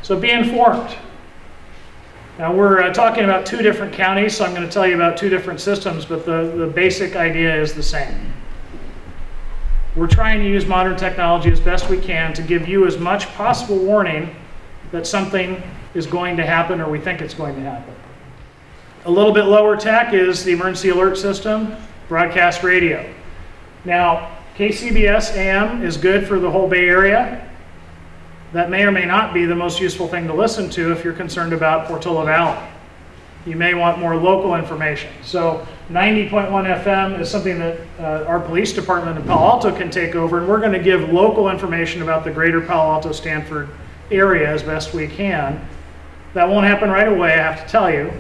So be informed. Now we're talking about 2 different counties, so I'm going to tell you about 2 different systems, but the basic idea is the same. We're trying to use modern technology as best we can to give you as much possible warning that something is going to happen or we think it's going to happen. A little bit lower tech is the emergency alert system, broadcast radio. Now, KCBS AM is good for the whole Bay Area. That may or may not be the most useful thing to listen to if you're concerned about Portola Valley. You may want more local information. So 90.1 FM is something that our police department in Palo Alto can take over, and we're going to give local information about the greater Palo Alto Stanford area as best we can. That won't happen right away, I have to tell you,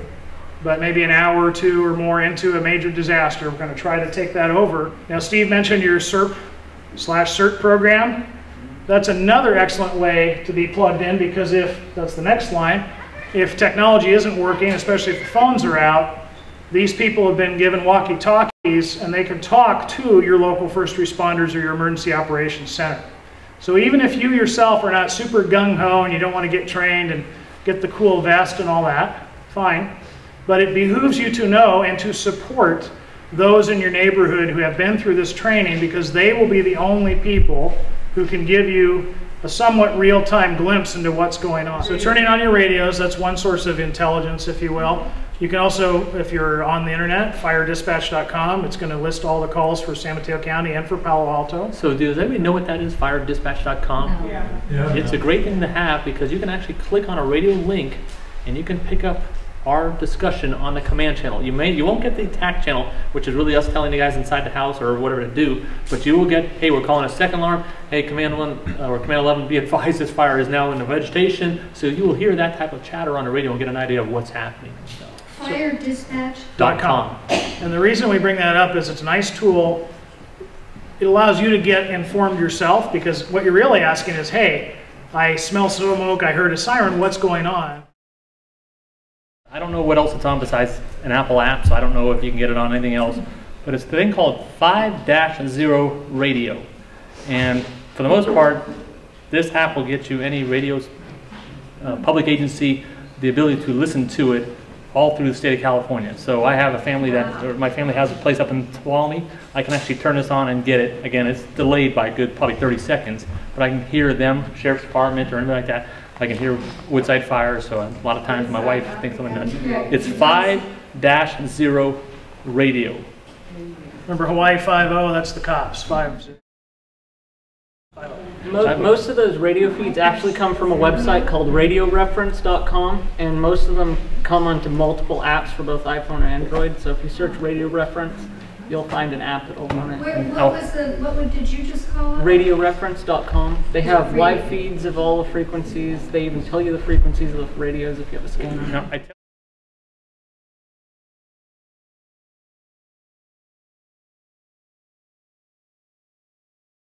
but maybe an hour or 2 or more into a major disaster, we're going to try to take that over. Now, Steve mentioned your SERP/CERT program. That's another excellent way to be plugged in, because if, that's the next line, if technology isn't working, especially if the phones are out, these people have been given walkie-talkies and they can talk to your local first responders or your emergency operations center. So even if you yourself are not super gung-ho and you don't want to get trained and get the cool vest and all that, fine. But it behooves you to know and to support those in your neighborhood who have been through this training, because they will be the only people who can give you a somewhat real-time glimpse into what's going on. So turning on your radios, that's one source of intelligence, if you will. You can also, if you're on the internet, firedispatch.com. It's going to list all the calls for San Mateo County and for Palo Alto. So does anybody know what that is, firedispatch.com? No. Yeah. It's a great thing to have, because you can actually click on a radio link and you can pick up our discussion on the command channel. You won't get the attack channel, which is really us telling the guys inside the house or whatever to do, but you will get, hey, we're calling a second alarm, hey, command 1 or command 11, be advised this fire is now in the vegetation. So you will hear that type of chatter on the radio and get an idea of what's happening. So. Firedispatch.com. And the reason we bring that up is it's a nice tool. It allows you to get informed yourself, because what you're really asking is, hey, I smell smoke, I heard a siren, what's going on? I don't know what else it's on besides an Apple app, so I don't know if you can get it on anything else. But it's the thing called 5-0 radio. And for the most part, this app will get you any radio public agency the ability to listen to it all through the state of California. So I have a family my family has a place up in Tuolumne. I can actually turn this on and get it. Again, it's delayed by a good probably 30 seconds, but I can hear them, Sheriff's Department or anything like that. I can hear Woodside Fire, so a lot of times my wife thinks I'm nuts. It's 5-0 radio. Remember Hawaii 5-0, that's the cops, 5-0. Most of those radio feeds actually come from a website called radioreference.com, and most of them come onto multiple apps for both iPhone and Android. So if you search Radio Reference, you'll find an app that'll run it. What did you just call it? Radioreference.com. They have live feeds of all the frequencies. They even tell you the frequencies of the radios if you have a scanner. Now,